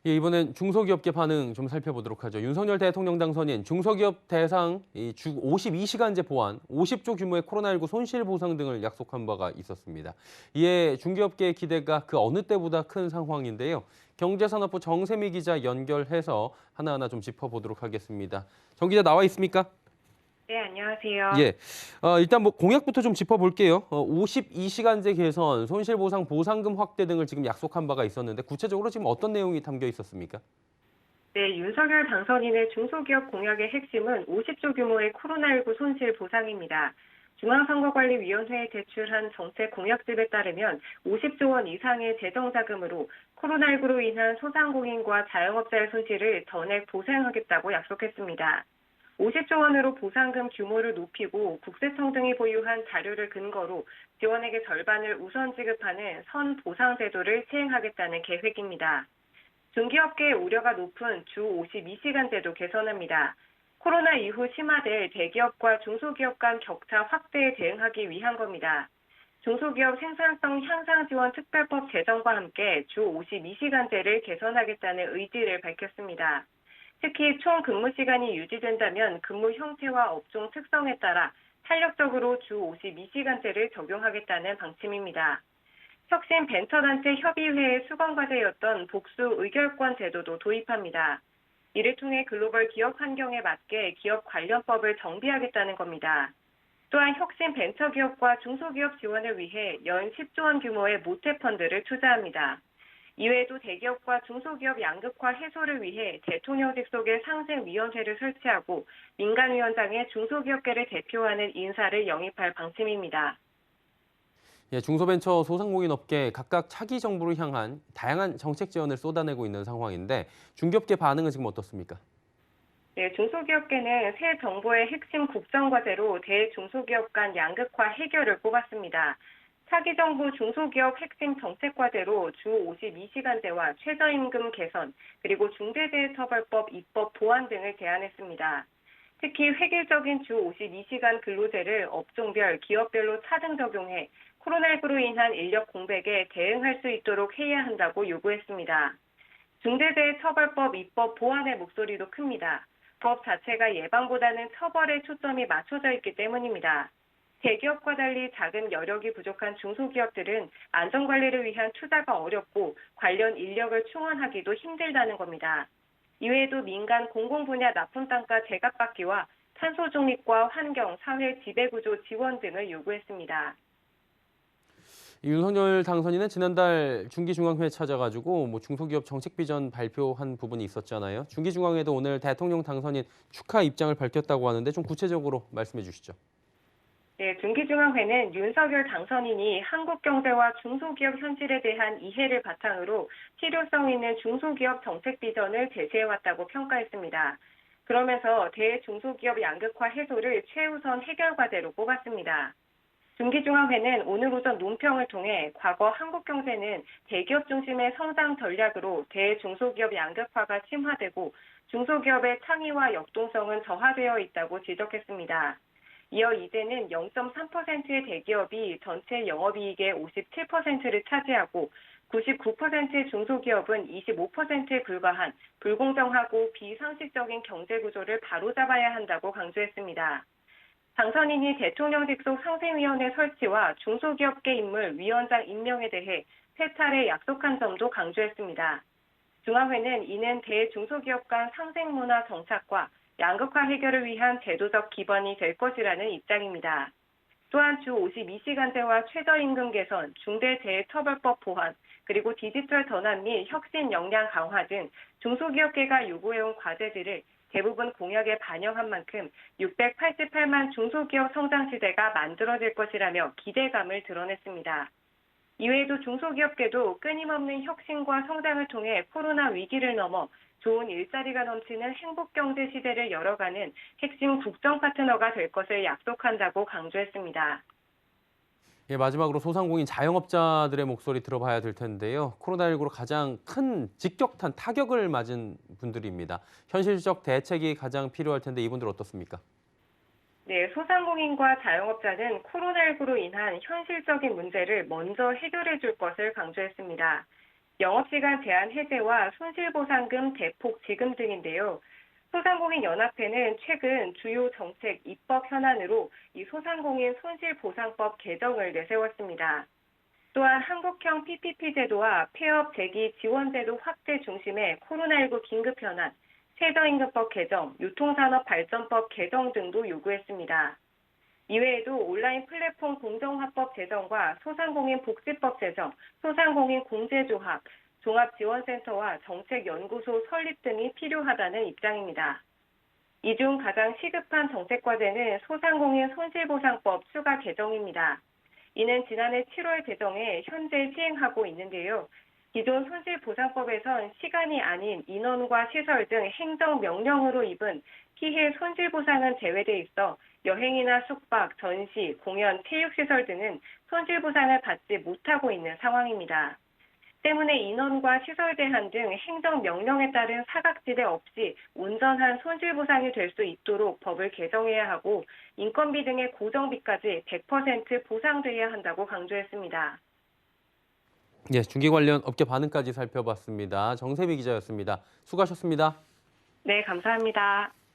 예, 이번엔 중소기업계 반응 좀 살펴보도록 하죠. 윤석열 대통령 당선인 중소기업 대상 주 52시간제 보완, 50조 규모의 코로나19 손실 보상 등을 약속한 바가 있었습니다. 이에 중기업계의 기대가 그 어느 때보다 큰 상황인데요. 경제산업부 정세미 기자 연결해서 하나하나 좀 짚어보도록 하겠습니다. 정 기자 나와 있습니까? 네, 안녕하세요. 예. 일단 뭐 공약부터 좀 짚어볼게요. 52시간제 개선, 손실보상 보상금 확대 등을 지금 약속한 바가 있었는데 구체적으로 지금 어떤 내용이 담겨 있었습니까? 네, 윤석열 당선인의 중소기업 공약의 핵심은 50조 규모의 코로나19 손실 보상입니다. 중앙선거관리위원회에 제출한 정책 공약집에 따르면 50조 원 이상의 재정 자금으로 코로나19로 인한 소상공인과 자영업자의 손실을 전액 보상하겠다고 약속했습니다. 50조 원으로 보상금 규모를 높이고 국세청 등이 보유한 자료를 근거로 지원액의 절반을 우선 지급하는 선 보상 제도를 시행하겠다는 계획입니다. 중기업계의 우려가 높은 주 52시간제도 개선합니다. 코로나 이후 심화될 대기업과 중소기업 간 격차 확대에 대응하기 위한 겁니다. 중소기업 생산성 향상 지원 특별법 제정과 함께 주 52시간제를 개선하겠다는 의지를 밝혔습니다. 특히 총 근무 시간이 유지된다면 근무 형태와 업종 특성에 따라 탄력적으로 주 52시간제를 적용하겠다는 방침입니다. 혁신 벤처단체 협의회의 수건과제였던 복수 의결권 제도도 도입합니다. 이를 통해 글로벌 기업 환경에 맞게 기업 관련법을 정비하겠다는 겁니다. 또한 혁신 벤처기업과 중소기업 지원을 위해 연 10조 원 규모의 모태펀드를 투자합니다. 이외에도 대기업과 중소기업 양극화 해소를 위해 대통령 직속의 상생위원회를 설치하고 민간위원장의 중소기업계를 대표하는 인사를 영입할 방침입니다. 예, 중소벤처 소상공인 업계 각각 차기 정부를 향한 다양한 정책 지원을 쏟아내고 있는 상황인데 중기업계 반응은 지금 어떻습니까? 네, 중소기업계는 새 정부의 핵심 국정과제로 대중소기업 간 양극화 해결을 꼽았습니다. 차기 정부 중소기업 핵심 정책과제로 주 52시간제와 최저임금 개선, 그리고 중대재해처벌법 입법 보완 등을 제안했습니다. 특히 획일적인 주 52시간 근로제를 업종별, 기업별로 차등 적용해 코로나19로 인한 인력 공백에 대응할 수 있도록 해야 한다고 요구했습니다. 중대재해처벌법 입법 보완의 목소리도 큽니다. 법 자체가 예방보다는 처벌에 초점이 맞춰져 있기 때문입니다. 대기업과 달리 자금 여력이 부족한 중소기업들은 안전관리를 위한 투자가 어렵고 관련 인력을 충원하기도 힘들다는 겁니다. 이외에도 민간 공공분야 납품단가 제각받기와 탄소 중립과 환경, 사회 지배구조 지원 등을 요구했습니다. 윤석열 당선인은 지난달 중기중앙회 찾아가지고 뭐 중소기업 정책 비전 발표한 부분이 있었잖아요. 중기중앙회도 오늘 대통령 당선인 축하 입장을 밝혔다고 하는데 좀 구체적으로 말씀해 주시죠. 네, 중기중앙회는 윤석열 당선인이 한국 경제와 중소기업 현실에 대한 이해를 바탕으로 실효성 있는 중소기업 정책 비전을 제시해왔다고 평가했습니다. 그러면서 대중소기업 양극화 해소를 최우선 해결 과제로 꼽았습니다. 중기중앙회는 오늘 오전 논평을 통해 과거 한국 경제는 대기업 중심의 성장 전략으로 대중소기업 양극화가 심화되고 중소기업의 창의와 역동성은 저하되어 있다고 지적했습니다. 이어 이제는 0.3%의 대기업이 전체 영업이익의 57%를 차지하고 99%의 중소기업은 25%에 불과한 불공정하고 비상식적인 경제구조를 바로잡아야 한다고 강조했습니다. 당선인이 대통령 직속 상생위원회 설치와 중소기업계 인물 위원장 임명에 대해 세 차례 약속한 점도 강조했습니다. 중앙회는 이는 대중소기업 간 상생문화 정착과 양극화 해결을 위한 제도적 기반이 될 것이라는 입장입니다. 또한 주 52시간제와 최저임금 개선, 중대재해처벌법 보완, 그리고 디지털 전환 및 혁신 역량 강화 등 중소기업계가 요구해온 과제들을 대부분 공약에 반영한 만큼 688만 중소기업 성장 시대가 만들어질 것이라며 기대감을 드러냈습니다. 이외에도 중소기업계도 끊임없는 혁신과 성장을 통해 코로나 위기를 넘어 좋은 일자리가 넘치는 행복경제 시대를 열어가는 핵심 국정 파트너가 될 것을 약속한다고 강조했습니다. 예, 마지막으로 소상공인 자영업자들의 목소리 들어봐야 될 텐데요. 코로나19로 가장 큰 직격탄 타격을 맞은 분들입니다. 현실적 대책이 가장 필요할 텐데 이분들 어떻습니까? 네, 소상공인과 자영업자는 코로나19로 인한 현실적인 문제를 먼저 해결해 줄 것을 강조했습니다. 영업시간 제한 해제와 손실보상금 대폭 지급 등인데요. 소상공인연합회는 최근 주요 정책 입법 현안으로 이 소상공인 손실보상법 개정을 내세웠습니다. 또한 한국형 PPP 제도와 폐업 재기 지원 제도 확대 중심의 코로나19 긴급 현안, 최저임금법 개정, 유통산업 발전법 개정 등도 요구했습니다. 이외에도 온라인 플랫폼 공정화법 제정과 소상공인 복지법 제정, 소상공인 공제조합, 종합지원센터와 정책연구소 설립 등이 필요하다는 입장입니다. 이 중 가장 시급한 정책 과제는 소상공인 손실보상법 추가 개정입니다. 이는 지난해 7월 제정에 현재 시행하고 있는데요. 기존 손실보상법에선 시간이 아닌 인원과 시설 등 행정명령으로 입은 피해 손실보상은 제외돼 있어 여행이나 숙박, 전시, 공연, 체육시설 등은 손실보상을 받지 못하고 있는 상황입니다. 때문에 인원과 시설 제한 등 행정명령에 따른 사각지대 없이 온전한 손실보상이 될 수 있도록 법을 개정해야 하고 인건비 등의 고정비까지 100% 보상돼야 한다고 강조했습니다. 예, 중개 관련 업계 반응까지 살펴봤습니다. 정세미 기자였습니다. 수고하셨습니다. 네, 감사합니다.